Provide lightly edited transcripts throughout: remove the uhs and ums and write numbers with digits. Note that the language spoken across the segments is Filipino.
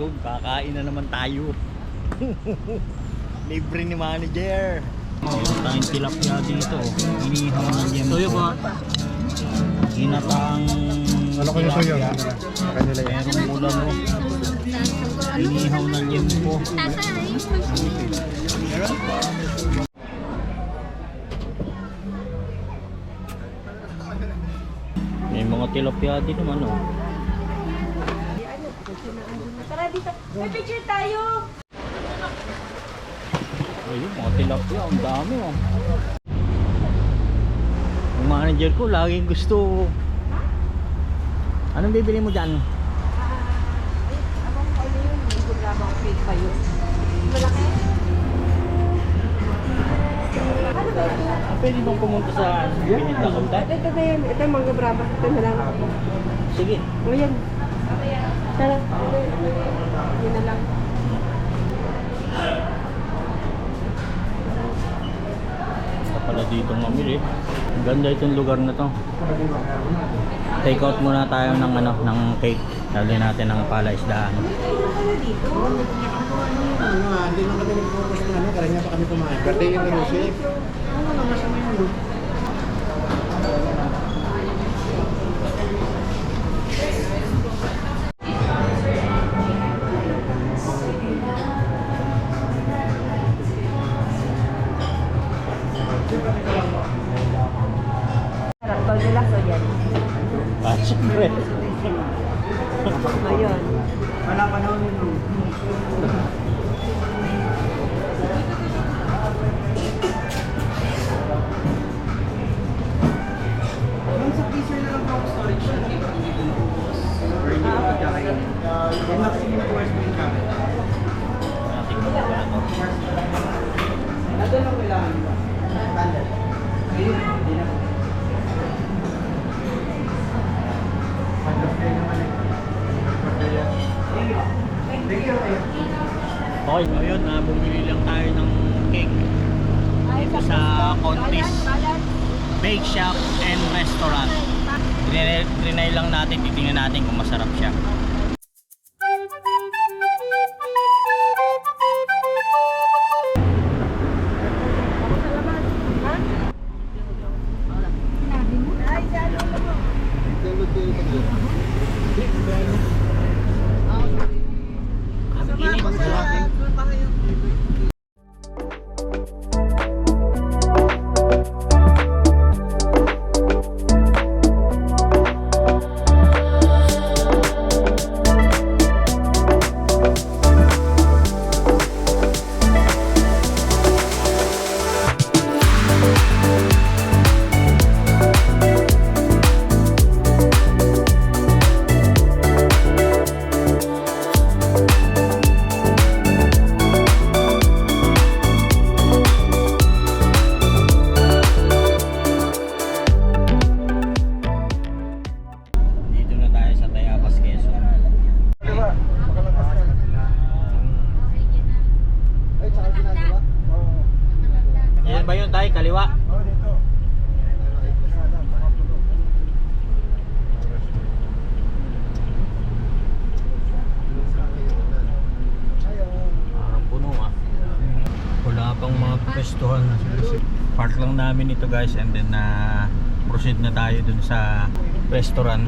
Yun, kakain na naman tayo. Libre ni manager. Meron tayong tilapia dito. Inihaw ng yempo. Soyo ba? Ginatang tilapia. Merong ulam mo. Inihaw ng yempo. May mga tilapia din naman, oh. Tara dito. May picture tayo. Ayun, mga tilapia. Ang dami, oh. Yung manager ko, laging gusto. Anong bibili mo dyan? Abang ano yun? Ibang fake pa yun. Malaki? Ano ba ito? Pwede bang pumunta sa Binita Kunta? Ito na yan. Ito yung mga brava. Ito na lang. Sige. O yan. Tara. Yun na lang. Basta pala dito mamili. Ang ganda itong lugar na to. Take out muna tayo ng ano, ng cake. Dali natin ng palaisdaan. Dito? Hindi lang kami nag-focus na ano, karanya pa kami kumain. Birthday yung Lucy. Ano na masama yun? Sarap daw nila. So yan. Ah, siyempre. Ayun. Wala pa naman yun. Ma'am, sa freezer na lang po ako storage na dito. Or hindi ko pagkakain. And maximum na worst mo yung camera. Nandun lang kailangan ba? Standard. Ayun, hindi na po. Okay, ngayon bumili lang tayo ng cake dito sa Contis Bake Shop and Restaurant. Trinay lang natin, titingnan natin kung masarap siya. Ba yun tayo, kaliwa? Oo, dito. Parang puno ah. Wala pang mga pwestuhan. Park lang namin ito guys, and then proceed na tayo dun sa restaurant.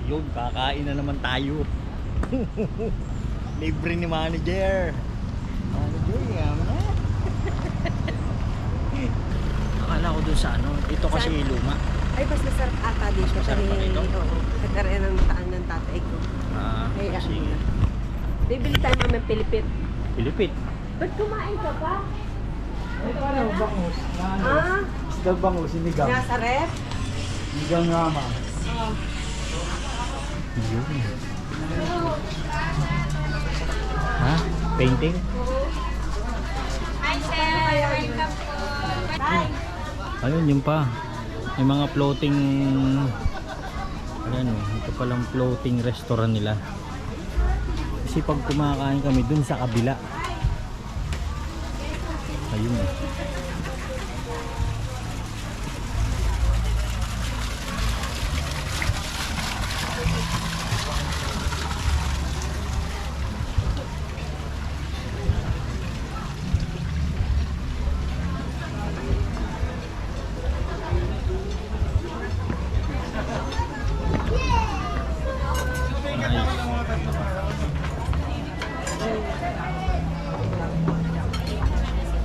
Yun, kakain na naman tayo. Libre ni manager. Manager, yaman na. Akala ko dun sa ano, ito kasi luma. Ay, mas masarap ata dito. Masarap pa dito? Oo. Nagkaroon ng taan ng tatay ko. Ay, Sige. Bibili tayo mamang Pilipit. Pilipit. Ba't kumain ka pa? Ay, parang bangus. Ah, Isda bangus, sinigang. nasa ref? Sinigang nga, ma'am. Yun. Ha? Painting? Hi, sir! Welcome po! Bye! Ayun, yun pa. May mga floating. Ayan, ito palang floating restaurant nila. Kasi pag kumakain kami dun sa kabila. Ayun.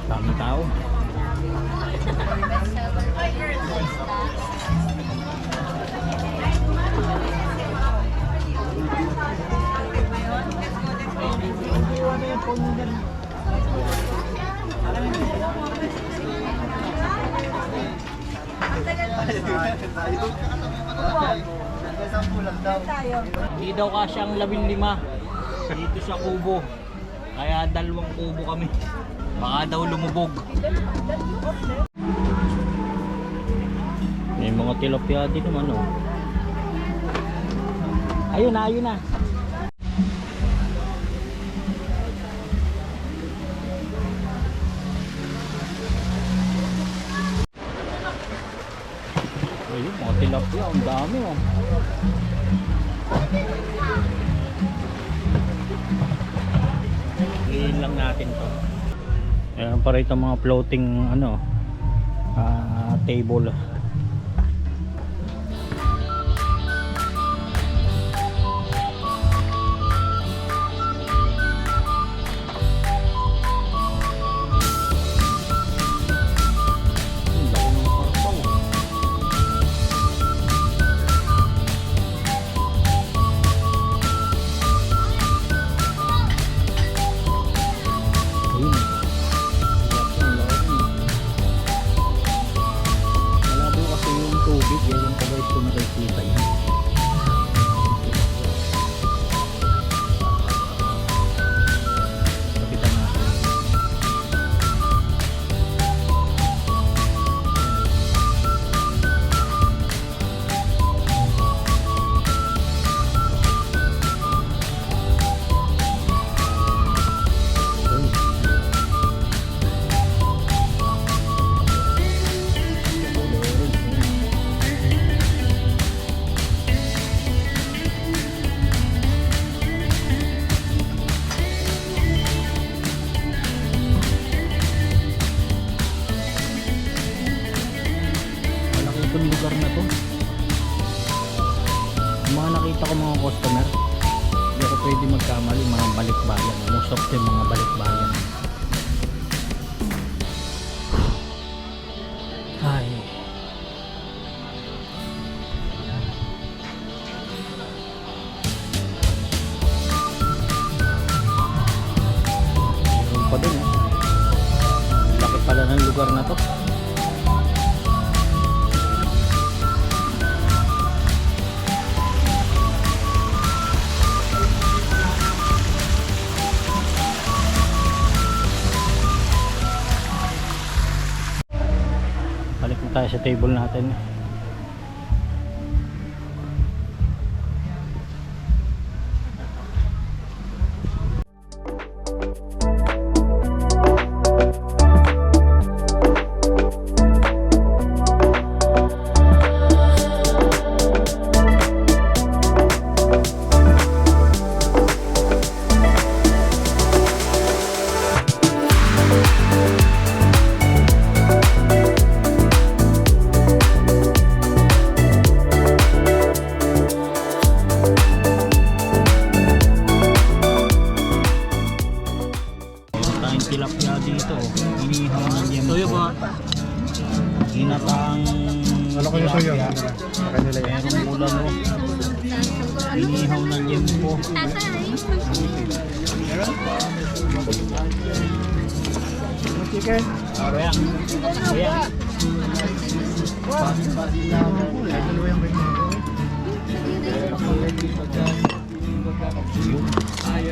Dami tao. Hindi daw kasi ang 15 dito sa kubo. Kaya 2 kubo kami. Baka daw lumubog. May mga tilapia din naman oh. Ayun na, ayun na. Ayun, mga tilapia, ang dami oh. Ngayon lang natin to. Ayan pa rito mga floating ano, table. Itong lugar na to, yung mga nakita ko mga customer, hindi ako pwede magkamali, mga balikbayan, most of them mga balikbayan. Ay, meron pa din eh. Laki pala ng lugar na to. Balik na tayo sa table natin. Tilapia dito, inihaw ng yempo. Soyo ba? Ginatang tilapia. Merong ulam mo. Inihaw ng yempo. Chicken. Ayan. Ayan.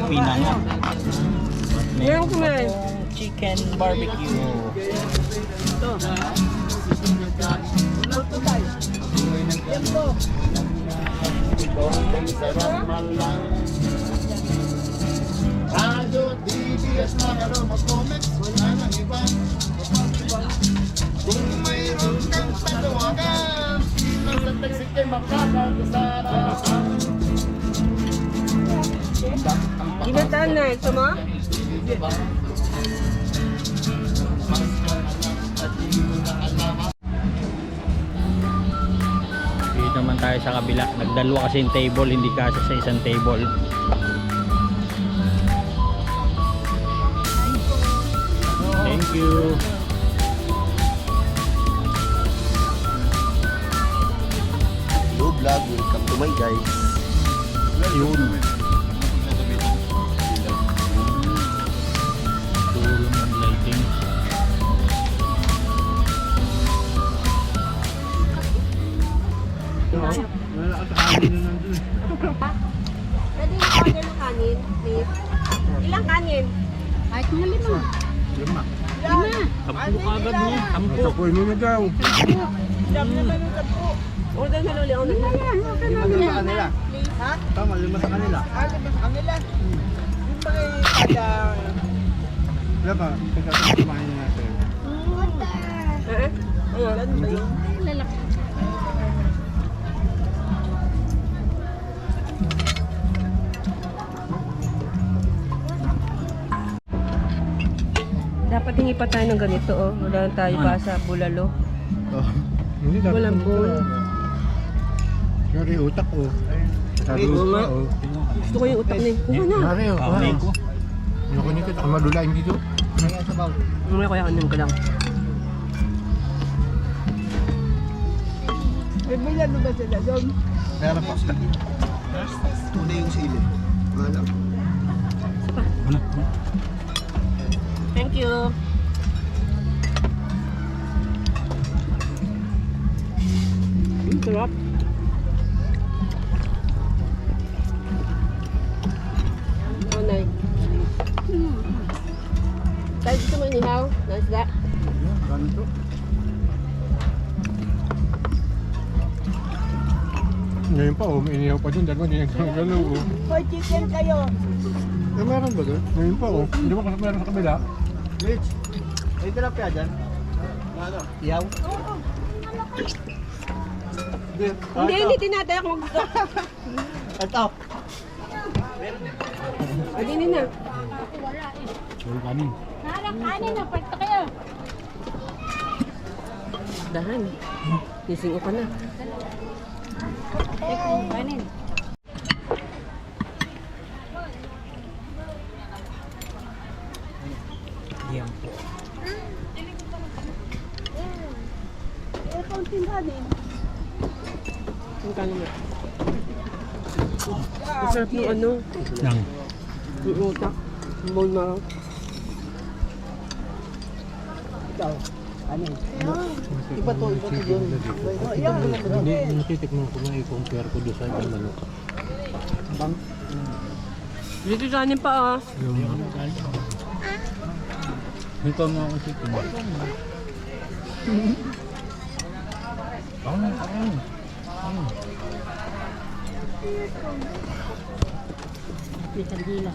Pinanga. Meron ko na chicken barbecue. Kung mayroon kang panawagan, nasa taxi kay makakasaraan. Ginataan na ito mo? Dito naman tayo sa kabila. Nagdalwa kasi yung table, hindi kasi sa isang table. Thank you. Hello vlog, welcome to my guys. Yun. Tulong ng lighting. Pwede i-order ng kanin, please. Ilang kanin? Kahit mga 5. 5. 5. Sampu agad niya. 10. Tapoy mo na daw. Order na ulit ako na. Lima sa kanila. Ha? Tama, 5 sa kanila. 5 sa kanila? Yung pala kada... Wala ba? Pagkatapos kumain na natin. Ilan ba yun? Lalaki. Dapat hingi pa tayo ng ganito, oh. Wala tayo pa sa bulalo. Hindi dapat. Walang bowl. Sorry, utak ko. Sabi Oo ko, nga. oh. Gusto ko yung utak na yun. Kuha na. Sorry, oh. Kaunay ko. Ayoko nito, ako madulain dito. Mamaya kaya kanin ka lang. May bilano ba sila doon? Meron pa. Tunay yung sili. Wala. Thank you. Sarap. Unay. Tayo gusto mo inihaw? Nasda? Ganito. Ngayon pa, oh, may inihaw pa dun. Dalawa, hindi nagkagalo, oh. May chicken kayo. Eh, meron ba dun? Ngayon pa, oh. Hindi ba kasi meron sa kabila? Mitch, may tilapia dyan? Ano? Ihaw? Hindi tinataya kung gusto. Ito. Adinin na. Yung kanin. Narang kanin na, pwede kayo. Dahan. Nisingo ka na. Kanin. Yan po. Kaunting kanin. Ang kanin na. Ang sarap ng ano. Nang. Yung utak. Yung bone marrow. Iba to doon. Hindi, natitikman ko nga i-compare ko doon sa ibang manok. Dito kanin pa ah. Dito mo ako chicken.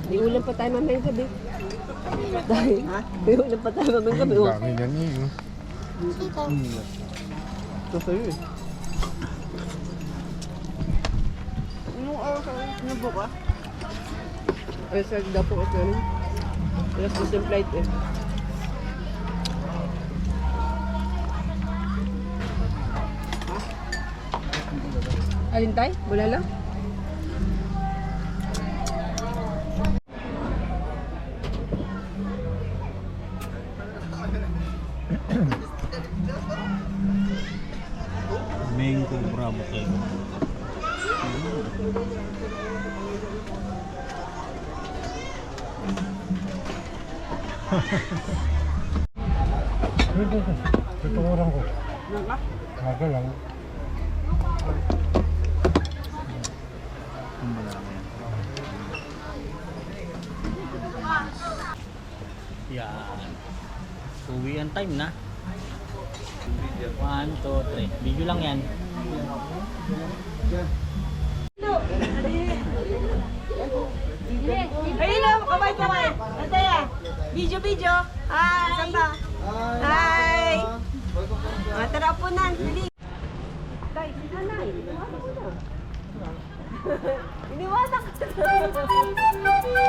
May ulam pa tayo mamayang gabi. Dahil, may ulam pa tayo mamayang gabi. Oh. Dami yan eh. Ito sa'yo eh. Anong oras ka? Nabuka? Ay, sir, daw po ito. Alas gusto yung flight eh. Alin tayo? Wala lang? Mango bravo kayo. Ito orang ko. Aga lang. Yan. Uwi ang time na. 1, 2, 3. Video lang yan. Hello, kamay. Nataya. Video. Hi. Saan ba? Hi. Tara po na. Dali. Tay, si nanay. Iniwanan ko.